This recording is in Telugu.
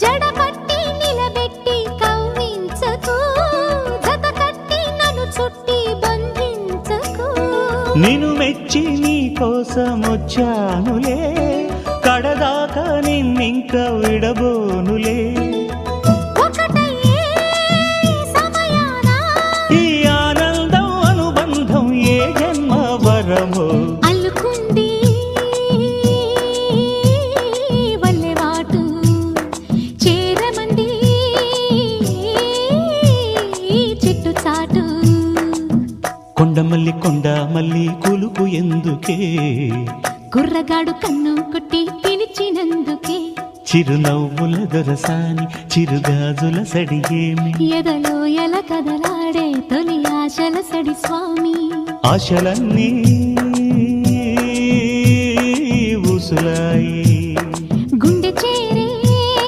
జడపట్టి నిలబెట్టి కవ్వించకు, జత కట్టి నన్ను చుట్టి బంధించకు. నిన్ను మెచ్చి నీ కోసం వచ్చానులే, కడదాకా నిన్నింక విడబోనులే. ఈ ఆనందం అనుబంధం ఏ జన్మ వరమో అల్లుకుంది వల్లెవాటు, చేరమంది చెట్టు చాటు. కొండమల్లి కొండమల్లి కులుకు ఎందుకే, కుర్రగాడు కన్ను కొట్టి పిలిచినందుకే. చిరునవ్వుల దొరసాని చిరుగాజుల సడిగేమి, ఎదలో ఎల కదలాడే తొలి ఆశల సడి స్వామి. ఆశలన్నీ ఊసులాయి